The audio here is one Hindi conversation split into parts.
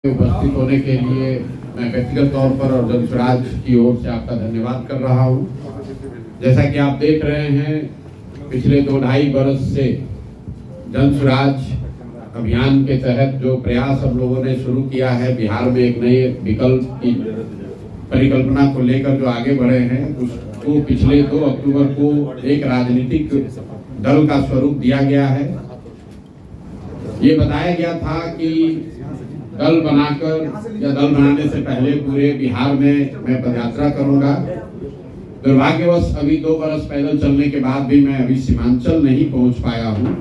उपस्थित होने के लिए मैं व्यक्तिगत तौर पर और जन स्वराज की ओर से आपका धन्यवाद कर रहा हूं। जैसा कि आप देख रहे हैं, पिछले 2-2.5 वर्ष से जन स्वराज अभियान के तहत जो प्रयास हम लोगों ने शुरू किया है, बिहार में एक नए विकल्प की परिकल्पना को लेकर जो आगे बढ़े हैं, उसको पिछले 2 अक्टूबर को एक राजनीतिक दल का स्वरूप दिया गया है। ये बताया गया था कि दल बनाकर या दल बनाने से पहले पूरे बिहार में मैं पदयात्रा करूंगा। दुर्भाग्यवश अभी 2 बरस पैदल चलने के बाद भी मैं अभी सीमांचल नहीं पहुंच पाया हूं,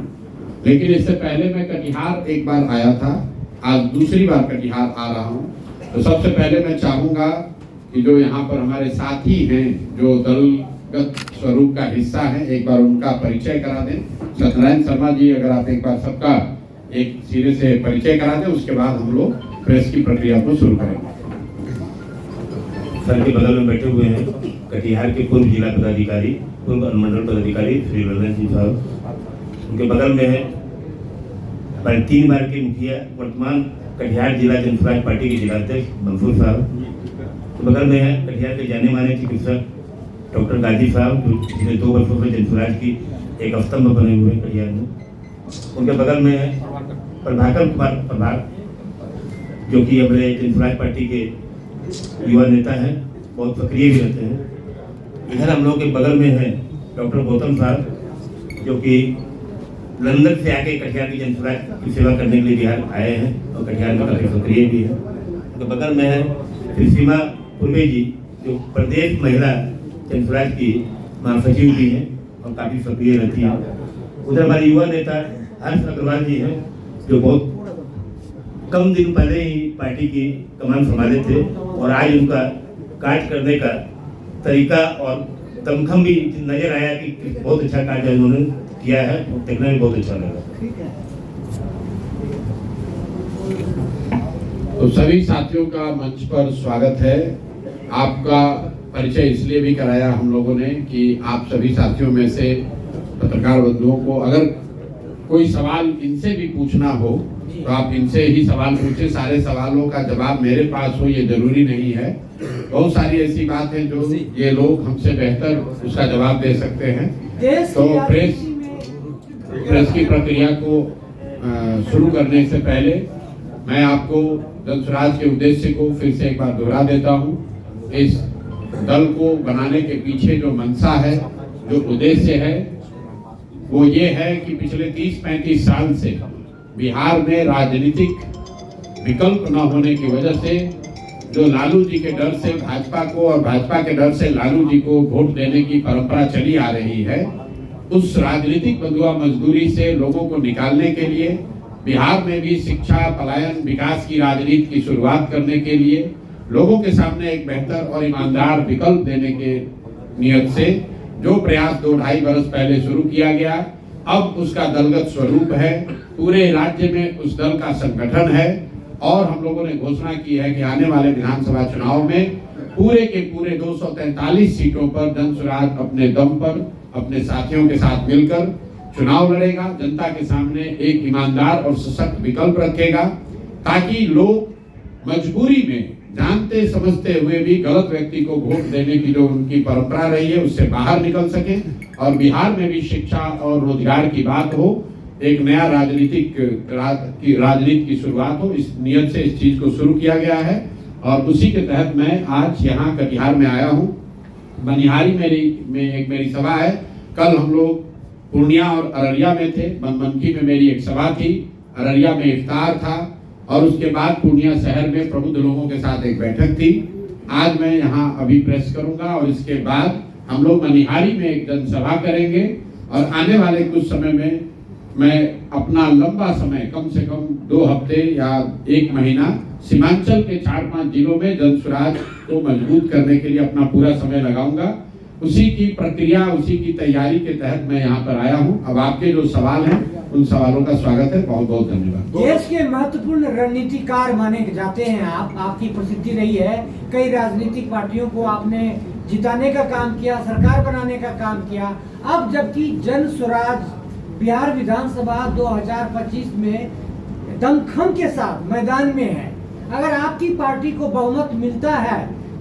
लेकिन इससे पहले मैं कटिहार एक बार आया था, आज दूसरी बार कटिहार आ रहा हूं। तो सबसे पहले मैं चाहूंगा कि जो यहाँ पर हमारे साथी हैं, जो दलगत स्वरूप का हिस्सा है, एक बार उनका परिचय करा दें। सत्यनारायण शर्मा जी, अगर आप एक बार सबका एक सिरे से परिचय करा दें, उसके बाद हम लोग प्रेस की प्रक्रिया को शुरू करेंगे। सर के बगल में बैठे हुए हैं कटिहार के पूर्व जिला पदाधिकारी, पूर्व अनुमंडल पदाधिकारी श्री ललन जी साहब। उनके बगल में है हमारे 3 बार के मुखिया, वर्तमान कटिहार जिला जन स्वराज पार्टी के जिलाध्यक्ष मंसूर साहब। तो बगल में है कटिहार के जाने माने चिकित्सक डॉक्टर गाजी साहब, जो पिछले 2 वर्षों से जन स्वराज की एक स्तंभ बने हुए हैं कटिहार में। उनके बगल में है प्रभाकर कुमार प्रभार, जो कि हमारे जन स्वराज पार्टी के युवा नेता हैं, बहुत सक्रिय भी रहते हैं। इधर हम लोग के बगल में है डॉक्टर गौतम साहब, जो कि लंदन से आके कटिहार की जन स्वराज की सेवा करने के लिए बिहार आए हैं और कटिहार में काफी सक्रिय भी है। उनके बगल में है श्री सीमा पुर्वे जी, जो प्रदेश महिला जन स्वराज की महासचिव भी हैं और काफी सक्रिय रहती है। उधर हमारे युवा नेता हर्ष अग्रवाल जी हैं, जो बहुत कम दिन पहले ही पार्टी की कमान संभाले थे और आज उनका कार्य करने का तरीका और दमखम भी नजर आया कि बहुत अच्छा कार्य उन्होंने किया है, देखने में बहुत अच्छा लगा। तो सभी साथियों का मंच पर स्वागत है। आपका परिचय इसलिए भी कराया हम लोगों ने कि आप सभी साथियों में से पत्रकार बंधुओं को अगर कोई सवाल इनसे भी पूछना हो तो आप इनसे ही सवाल पूछे। सारे सवालों का जवाब मेरे पास हो ये जरूरी नहीं है। बहुत सारी ऐसी बात है जो ये लोग हमसे बेहतर उसका जवाब दे सकते हैं। तो प्रेस की प्रक्रिया को शुरू करने से पहले मैं आपको जन स्वराज के उद्देश्य को फिर से एक बार दोहरा देता हूँ। इस दल को बनाने के पीछे जो मंशा है, जो उद्देश्य है, वो ये है कि पिछले 30-35 साल से बिहार में राजनीतिक विकल्प न होने की वजह से जो लालू जी के डर से भाजपा को और भाजपा के डर से लालू जी को वोट देने की परंपरा चली आ रही है, उस राजनीतिक बंधुआ मजदूरी से लोगों को निकालने के लिए बिहार में भी शिक्षा, पलायन, विकास की राजनीति की शुरुआत करने के लिए लोगों के सामने एक बेहतर और ईमानदार विकल्प देने के नियत से जो प्रयास 2-2.5 वर्ष पहले शुरू किया गया, अब उसका दलगत स्वरूप है। पूरे राज्य में उस दल का संगठन है और हम लोगों ने घोषणा की है कि आने वाले विधानसभा चुनाव में पूरे के पूरे 243 सीटों पर जन स्वराज अपने दम पर अपने साथियों के साथ मिलकर चुनाव लड़ेगा। जनता के सामने एक ईमानदार और सशक्त विकल्प रखेगा, ताकि लोग मजबूरी में जानते समझते हुए भी गलत व्यक्ति को वोट देने की जो उनकी परंपरा रही है उससे बाहर निकल सके और बिहार में भी शिक्षा और रोजगार की बात हो, एक नया राजनीति की शुरुआत हो। इस नियत से इस चीज को शुरू किया गया है और उसी के तहत मैं आज यहाँ कटिहार में आया हूँ। बनिहारी में मेरी सभा है। कल हम लोग पूर्णिया और अररिया में थे। बनमनखी में मेरी एक सभा थी, अररिया में इफ्तार था और उसके बाद पूर्णिया शहर में प्रबुद्ध लोगों के साथ एक बैठक थी। आज मैं यहाँ अभी प्रेस करूंगा और इसके बाद हम लोग मनिहारी में एक जनसभा करेंगे और आने वाले कुछ समय में मैं अपना लंबा समय, कम से कम 2 हफ्ते या 1 महीना सीमांचल के 4-5 जिलों में जन स्वराज को मजबूत करने के लिए अपना पूरा समय लगाऊंगा। उसी की प्रक्रिया, उसी की तैयारी के तहत मैं यहाँ पर आया हूँ। अब आपके जो सवाल हैं उन सवालों का स्वागत है। बहुत बहुत धन्यवाद। देश के महत्वपूर्ण रणनीतिकार माने जाते हैं आप, आपकी प्रसिद्धि रही है। कई राजनीतिक पार्टियों को आपने जिताने का काम किया, सरकार बनाने का काम किया। अब जबकि जन स्वराज बिहार विधानसभा 2025 में दमखम के साथ मैदान में है, अगर आपकी पार्टी को बहुमत मिलता है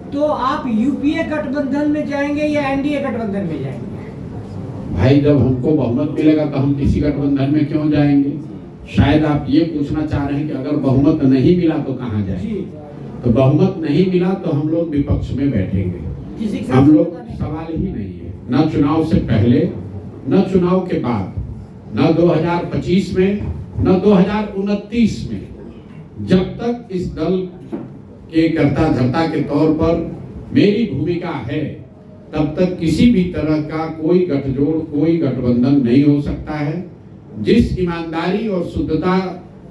तो आप यूपीए गठबंधन में जाएंगे या एनडीए गठबंधन में जाएंगे? भाई, जब हमको बहुमत मिलेगा तो हम किसी गठबंधन में क्यों जाएंगे? शायद आप ये पूछना चाह रहे हैं कि अगर बहुमत नहीं मिला तो कहाँ जाएंगे? तो बहुमत नहीं मिला तो हम लोग विपक्ष में बैठेंगे। हम लोग सवाल ही नहीं है, न चुनाव से पहले न चुनाव के बाद, न 2025 में न 2029 में, जब तक इस दल के कर्ता धर्ता के तौर पर मेरी भूमिका है तब तक किसी भी तरह का कोई गठजोड़, कोई गठबंधन नहीं हो सकता है। जिस ईमानदारी और शुद्धता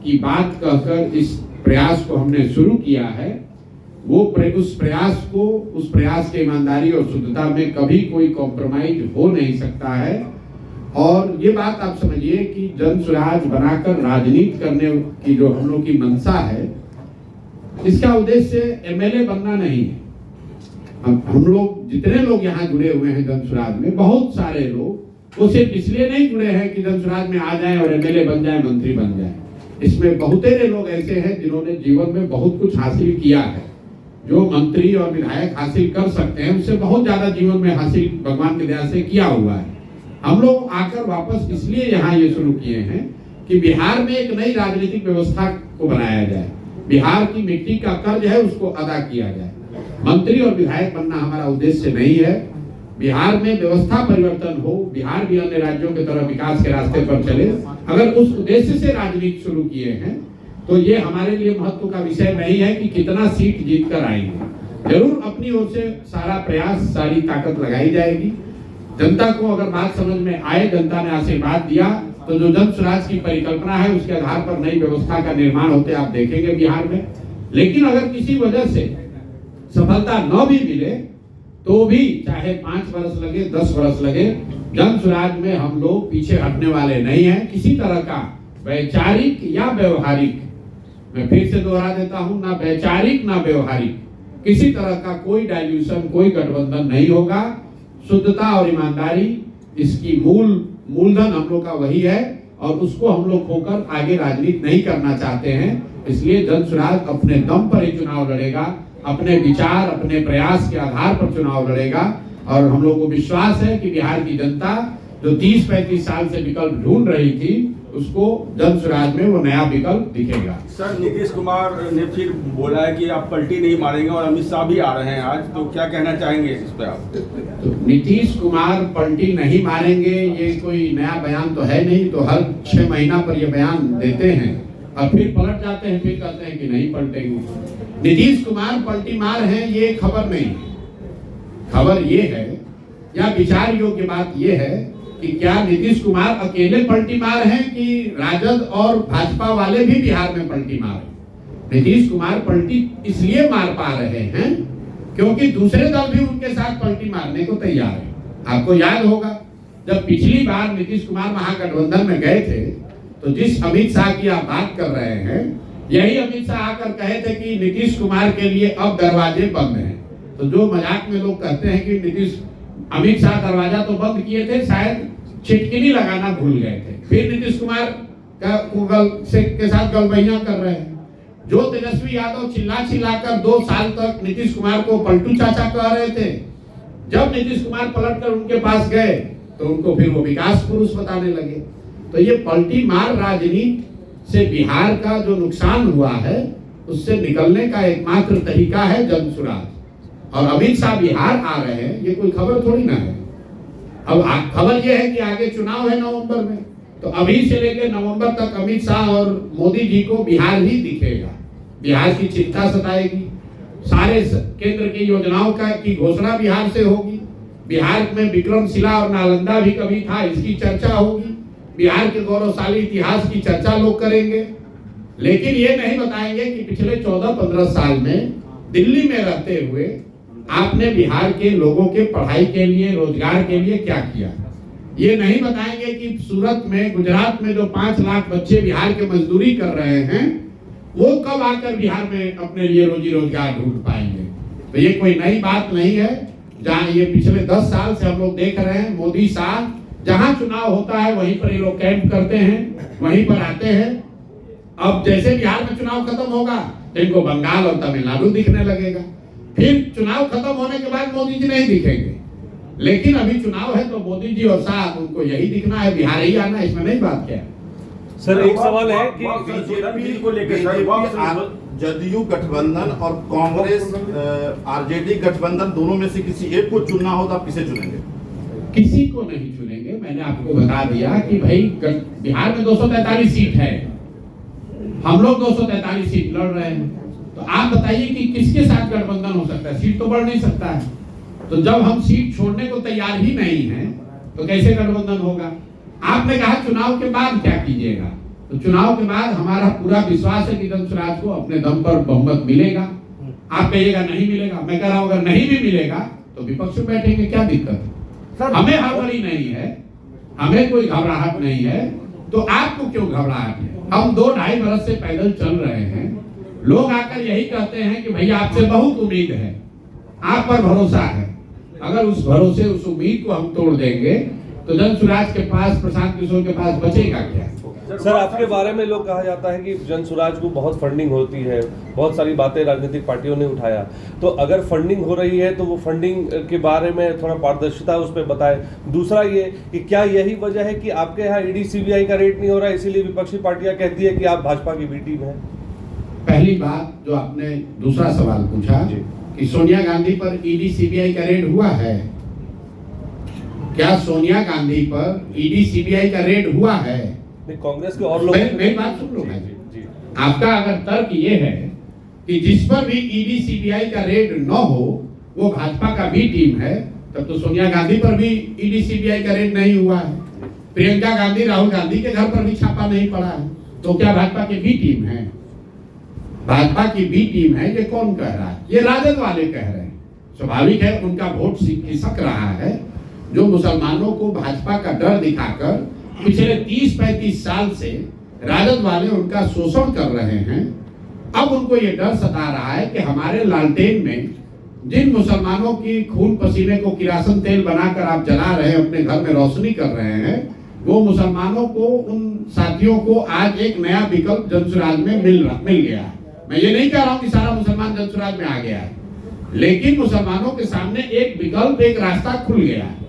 की बात कहकर इस प्रयास को हमने शुरू किया है, वो उस प्रयास के ईमानदारी और शुद्धता में कभी कोई कॉम्प्रोमाइज हो नहीं सकता है। और ये बात आप समझिए कि जन स्वराज बनाकर राजनीति करने की जो हम लोग की मंशा है, इसका उद्देश्य एमएलए बनना नहीं है। हम लोग जितने लोग यहाँ जुड़े हुए हैं जन स्वराज में, बहुत सारे लोग वो सिर्फ इसलिए नहीं जुड़े हैं कि जन स्वराज में आ जाएं और एमएलए बन जाएं, मंत्री बन जाएं। इसमें बहुतेरे लोग ऐसे हैं जिन्होंने जीवन में बहुत कुछ हासिल किया है। जो मंत्री और विधायक हासिल कर सकते हैं उससे बहुत ज्यादा जीवन में हासिल भगवान की दया से किया हुआ है। हम लोग आकर वापस इसलिए यहाँ ये शुरू किए हैं कि बिहार में एक नई राजनीतिक व्यवस्था को बनाया जाए, बिहार की मिट्टी का कर्ज है उसको अदा किया जाए। मंत्री और विधायक बनना हमारा उद्देश्य नहीं है। बिहार में व्यवस्था परिवर्तन हो, बिहार भी अन्य राज्यों की तरह विकास के रास्ते पर चले। अगर उस उद्देश्य से राजनीति शुरू किए हैं तो ये हमारे लिए महत्व का विषय नहीं है कि कितना सीट जीत कर आएंगे। जरूर अपनी ओर से सारा प्रयास, सारी ताकत लगाई जाएगी। जनता को अगर बात समझ में आए, जनता ने आशीर्वाद दिया तो जो जन स्वराज की परिकल्पना है उसके आधार पर नई व्यवस्था का निर्माण होते आप देखेंगे बिहार में। लेकिन अगर किसी वजह से सफलता न भी मिले तो भी चाहे 5 वर्ष लगे, 10 वर्ष लगे, जन स्वराज में हम लोग पीछे हटने वाले नहीं हैं। किसी तरह का वैचारिक या व्यवहारिक, मैं फिर से दोहरा देता हूं, ना वैचारिक ना व्यवहारिक, किसी तरह का कोई डाइल्यूशन, कोई गठबंधन नहीं होगा। शुद्धता और ईमानदारी इसकी मूलधन हम लोग का वही है और उसको हम लोग खोकर आगे राजनीति नहीं करना चाहते हैं। इसलिए जन स्वराज अपने दम पर ही चुनाव लड़ेगा, अपने विचार, अपने प्रयास के आधार पर चुनाव लड़ेगा। और हम लोग को विश्वास है कि बिहार की जनता जो 30-35 साल से विकल्प ढूंढ रही थी, उसको जन स्वराज में वो नया विकल्प दिखेगा। सर, नीतीश कुमार ने फिर बोला है कि आप पलटी नहीं मारेंगे और अमित शाह भी आ रहे हैं आज, तो क्या कहना चाहेंगे इस पे आप? तो नीतीश कुमार पलटी नहीं मारेंगे ये कोई नया बयान तो है नहीं। तो हर 6 महीना पर ये बयान देते हैं और फिर पलट जाते हैं, फिर कहते हैं कि नहीं पलटेंगे। नीतीश कुमार पलटी मार है ये खबर नहीं है। खबर ये है या विचार योग्य बात ये है कि क्या नीतीश कुमार अकेले पलटी मार हैं कि राजद और भाजपा वाले भी बिहार में पलटी मार हैं? नीतीश कुमार पलटी इसलिए मार पा रहे हैं क्योंकि दूसरे दल भी उनके साथ पलटी मारने को तैयार है। आपको याद होगा जब पिछली बार नीतीश कुमार महागठबंधन में गए थे तो जिस अमित शाह की आप बात कर रहे हैं, यही अमित शाह आकर कहे थे कि नीतीश कुमार के लिए अब दरवाजे बंद हैं। तो जो मजाक में लोग कहते हैं कि अमित शाह दरवाजा तो बंद किए थे, शायद चिटकिनी लगाना भूल गए थे, फिर नीतीश कुमार के साथ गलबैया कर रहे हैं। जो तेजस्वी यादव चिल्लाकर 2 साल तक नीतीश कुमार को पलटू चाचा कह रहे थे, जब नीतीश कुमार पलटकर उनके पास गए तो उनको फिर वो विकास पुरुष बताने लगे। तो ये पलटी मार राजनीति से बिहार का जो नुकसान हुआ है उससे निकलने का एकमात्र तरीका है जन स्वराज। और अमित शाह बिहार आ रहे हैं ये कोई खबर थोड़ी ना है। अब खबर ये है कि आगे चुनाव है नवंबर में, तो अभी से लेकर नवंबर तक अमित शाह और मोदी जी को बिहार ही दिखेगा। बिहार की चिंता सताएगी, सारे केंद्र की योजनाओं की घोषणा बिहार से होगी। बिहार में विक्रमशिला और नालंदा भी कभी था, इसकी चर्चा होगी। बिहार के गौरवशाली इतिहास की चर्चा लोग करेंगे, लेकिन ये नहीं बताएंगे कि पिछले 14-15 साल में दिल्ली में रहते हुए आपने बिहार के लोगों के पढ़ाई के लिए, रोजगार के लिए क्या किया। ये नहीं बताएंगे कि सूरत में, गुजरात में जो 5 लाख बच्चे बिहार के मजदूरी कर रहे हैं वो कब आकर बिहार में अपने लिए रोजी रोजगार ढूंढ पाएंगे। तो ये कोई नई बात नहीं है। जहाँ ये पिछले 10 साल से हम लोग देख रहे हैं, मोदी शाह जहां चुनाव होता है वहीं पर ये लोग कैंप करते हैं, वहीं पर आते हैं। अब जैसे बिहार में चुनाव खत्म होगा इनको बंगाल और तमिलनाडु दिखने लगेगा। फिर चुनाव खत्म होने के बाद मोदी जी नहीं दिखेंगे, लेकिन अभी चुनाव है तो मोदी जी और साथ उनको यही दिखना है, बिहार ही आना, इसमें नहीं बात क्या है। सर एक सवाल है कि बीजेपी को लेकर जदयू गठबंधन और कांग्रेस आरजेडी गठबंधन दोनों में से किसी एक को चुनना हो तो आप किसे चुनेंगे? किसी को नहीं चुनेंगे। मैंने आपको बता दिया कि भाई बिहार में 243 सीट है, हम लोग 243 सीट लड़ रहे हैं, तो आप बताइए कि किसके साथ गठबंधन हो सकता है? सीट तो बढ़ नहीं सकता है। तो जब हम सीट छोड़ने को तैयार ही नहीं है तो कैसे गठबंधन होगा? आपने कहा चुनाव के बाद क्या कीजिएगा, तो चुनाव के बाद हमारा पूरा विश्वास है कि जन स्वराज को अपने दम पर बहुमत मिलेगा। आप कहिएगा नहीं मिलेगा, मैं कह रहा हूं अगर नहीं भी मिलेगा तो विपक्ष में बैठेंगे, क्या दिक्कत है? हमें हड़बड़ी नहीं है, हमें कोई घबराहट नहीं है, तो आपको क्यों घबराहट है? हम 2-2.5 बरस से पैदल चल रहे हैं, लोग आकर यही कहते हैं कि भैया आपसे बहुत उम्मीद है, आप पर भरोसा है। अगर उस भरोसे उस उम्मीद को हम तोड़ देंगे तो जन स्वराज के पास, प्रशांत किशोर के पास बचेगा क्या? सर आपके बारे में लोग कहा जाता है कि जन स्वराज को बहुत फंडिंग होती है, बहुत सारी बातें राजनीतिक पार्टियों ने उठाया, तो अगर फंडिंग हो रही है तो वो फंडिंग के बारे में थोड़ा पारदर्शिता उस पर बताएं। दूसरा ये कि क्या यही वजह है कि आपके यहाँ ईडी सीबीआई का रेट नहीं हो रहा है, इसीलिए विपक्षी पार्टियां कहती है कि आप भाजपा की बी टीम है? पहली बात जो आपने दूसरा सवाल पूछा कि सोनिया गांधी पर ईडी सीबीआई का रेड हुआ है, क्या सोनिया गांधी पर ईडी सीबीआई का रेड हुआ है? नहीं, कांग्रेस के और लोग मेरी बात सुन लो भाई। आपका अगर तर्क ये है कि जिस पर भी ईडी सीबीआई का रेड न हो वो भाजपा का बी टीम है, तब तो सोनिया गांधी पर भी ईडी सीबीआई का रेड नहीं हुआ है, प्रियंका गांधी, राहुल गांधी के घर पर भी छापा नहीं पड़ा है, तो क्या भाजपा की बी टीम है? भाजपा की बी टीम है, ये कौन कह रहा है? ये राजद वाले कह रहे हैं। स्वाभाविक है, उनका वोट खिसक रहा है। जो मुसलमानों को भाजपा का डर दिखाकर पिछले 30-35 साल से राजद वाले उनका शोषण कर रहे हैं, अब उनको ये डर सता रहा है कि हमारे लालटेन में जिन मुसलमानों की खून पसीने को किरासन तेल बनाकर आप जला रहे हैं, अपने घर में रोशनी कर रहे हैं, वो मुसलमानों को, उन साथियों को आज एक नया विकल्प जन स्वराज में मिल गया। मैं ये नहीं कह रहा हूं कि सारा मुसलमान जन स्वराज में आ गया है, लेकिन मुसलमानों के सामने एक विकल्प, एक रास्ता खुल गया है।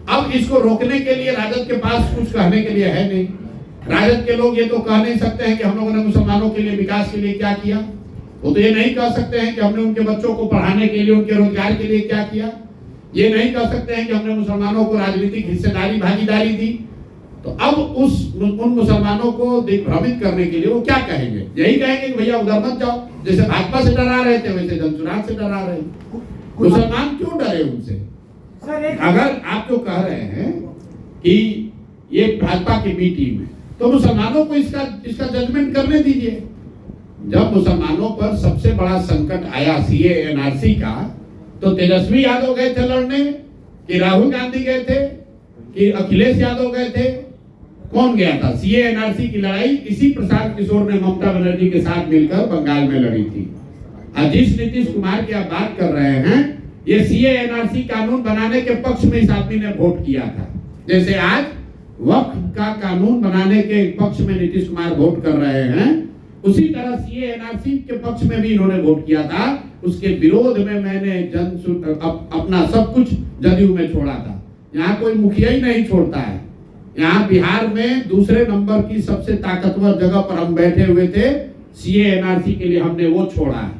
अब इसको रोकने के लिए राजद के पास कुछ कहने के लिए है नहीं। राजद के लोग ये तो कह नहीं सकते हैं कि हम लोगों ने मुसलमानों के लिए, विकास के लिए क्या किया। वो तो ये नहीं कह सकते हैं कि हमने उनके बच्चों को पढ़ाने के लिए, उनके रोजगार के लिए क्या किया। ये नहीं कह सकते हैं कि हमने मुसलमानों को राजनीतिक हिस्सेदारी, भागीदारी दी। तो अब उन मुसलमानों को भ्रमित करने के लिए वो क्या कहेंगे? यही कहेंगे कि भैया उधर मत जाओ, जैसे भाजपा से डरा रहे थे वैसे जन स्वराज से डरा रहे। मुसलमान क्यों डरे उनसे? अगर आप जो कह रहे हैं कि ये भाजपा की बी टीम है, तो मुसलमानों को इसका जजमेंट करने दीजिए। जब मुसलमानों पर सबसे बड़ा संकट आया सीए एनआरसी का, तो तेजस्वी यादव गए थे लड़ने, कि राहुल गांधी गए थे, कि अखिलेश यादव गए थे? कौन गया था? सीए एनआरसी की लड़ाई इसी प्रशांत किशोर ने ममता बनर्जी के साथ मिलकर बंगाल में लड़ी थी। और जिस नीतीश कुमार की आप बात कर रहे हैं, ये सीए एनआरसी कानून बनाने के पक्ष में इस आदमी ने वोट किया था। जैसे आज वक्फ का कानून बनाने के पक्ष में नीतीश कुमार वोट कर रहे हैं, उसी तरह सीए एनआरसी के पक्ष में भी इन्होंने वोट किया था। उसके विरोध में मैंने अपना सब कुछ जदयू में छोड़ा था। यहाँ कोई मुखिया ही नहीं छोड़ता है। यहाँ बिहार में दूसरे नंबर की सबसे ताकतवर जगह पर हम बैठे हुए थे, सीए एनआरसी के लिए हमने वो छोड़ा है।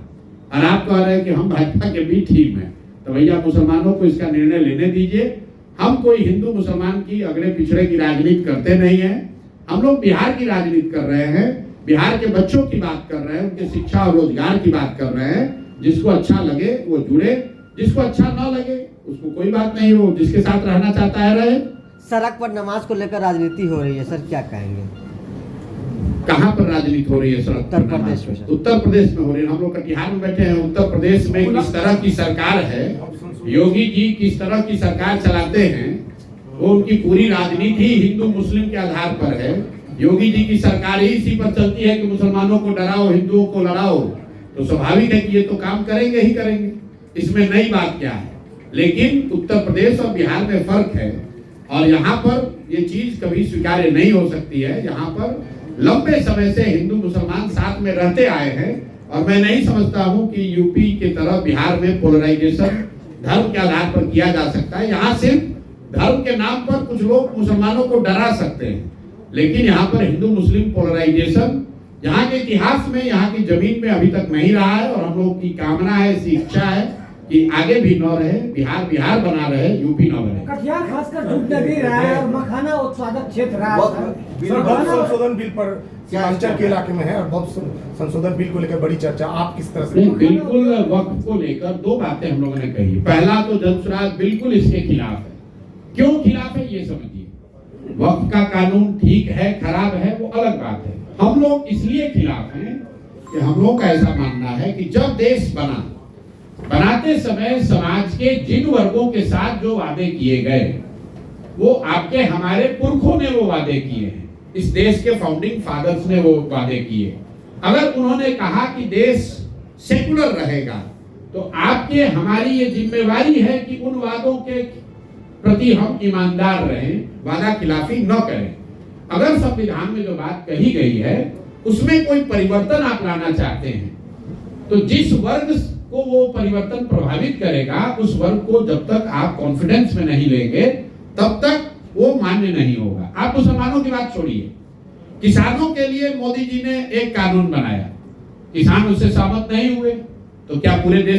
और आप कह रहे हैं कि हम भाजपा के भी टीम है, तो भैया मुसलमानों को इसका निर्णय लेने दीजिए। हम कोई हिंदू मुसलमान की अगड़े पिछड़े की राजनीति करते नहीं है। हम लोग बिहार की राजनीति कर रहे हैं, बिहार के बच्चों की बात कर रहे हैं, उनके शिक्षा और रोजगार की बात कर रहे हैं। जिसको अच्छा लगे वो जुड़े, जिसको अच्छा ना लगे उसको कोई बात नहीं, हो जिसके साथ रहना चाहता है रहे। सड़क पर नमाज को लेकर राजनीति हो रही है सर, क्या कहेंगे? कहाँ पर राजनीति हो रही है? सड़क उत्तर प्रदेश में। उत्तर प्रदेश में हो रही है। हम लोग कटिहार में बैठे हैं। उत्तर प्रदेश में किस तरह की सरकार है, योगी जी किस तरह की सरकार चलाते हैं, वो उनकी पूरी राजनीति ही हिंदू मुस्लिम के आधार पर है। योगी जी की सरकार ही इसी पर चलती है कि मुसलमानों को डराओ, हिंदुओं को लड़ाओ। तो स्वाभाविक है कि ये तो काम करेंगे ही करेंगे, इसमें नई बात क्या है। लेकिन उत्तर प्रदेश और बिहार में फर्क है, और यहाँ पर ये चीज कभी स्वीकार्य नहीं हो सकती है। यहाँ पर लंबे समय से हिंदू मुसलमान साथ में रहते आए हैं, और मैं नहीं समझता हूं कि यूपी की तरह बिहार में पोलराइजेशन धर्म के आधार पर किया जा सकता है। यहाँ सिर्फ धर्म के नाम पर कुछ लोग मुसलमानों को डरा सकते हैं, लेकिन यहाँ पर हिंदू मुस्लिम पोलराइजेशन यहाँ के इतिहास में, यहाँ की जमीन में अभी तक नहीं रहा है। और हम लोग की कामना है, ऐसी इच्छा है कि आगे भी न रहे, बिहार बिहार बना रहे, यूपी न बने। कटिहार खासकर दूध नगरी रहा है और मखाना उत्पादक क्षेत्र रहा है सर, बहुत संशोधन बिल पर सीमांचल के इलाके में है और बहुत संशोधन बिल को लेकर बड़ी चर्चा, आप किस तरह से? बिल्कुल वक्फ को लेकर दो बातें हम लोगों ने कही। पहला तो जनसुराज बिल्कुल इसके खिलाफ है। क्यों खिलाफ है ये समझिए। वक्फ का कानून ठीक है, खराब है, वो अलग बात है। हम लोग इसलिए खिलाफ हैं कि हम लोग का ऐसा मानना है कि जब देश बनाते समय समाज के जिन वर्गों के साथ जो वादे किए गए, वो आपके हमारे पुरखों ने वो वादे किए हैं। इस देश के फाउंडिंग फादर्स ने वो वादे किए। अगर उन्होंने कहा कि देश सेकुलर रहेगा, तो आपके हमारी ये जिम्मेवारी है कि उन वादों के प्रति हम ईमानदार रहें, वादा खिलाफी न करें। अगर संविधान में जो बात कही गई है उसमें कोई परिवर्तन आप लाना चाहते हैं, तो जिस वर्ग को वो परिवर्तन प्रभावित करेगा, उस वर्ग को जब तक आप कॉन्फिडेंस में नहीं लेंगे तब तक वो मान्य नहीं होगा। आप मुसलमानों की बात छोड़िए, किसानों के लिए मोदी जी ने एक कानून बनाया, किसान उससे सहमत नहीं हुए, तो क्या पूरे देश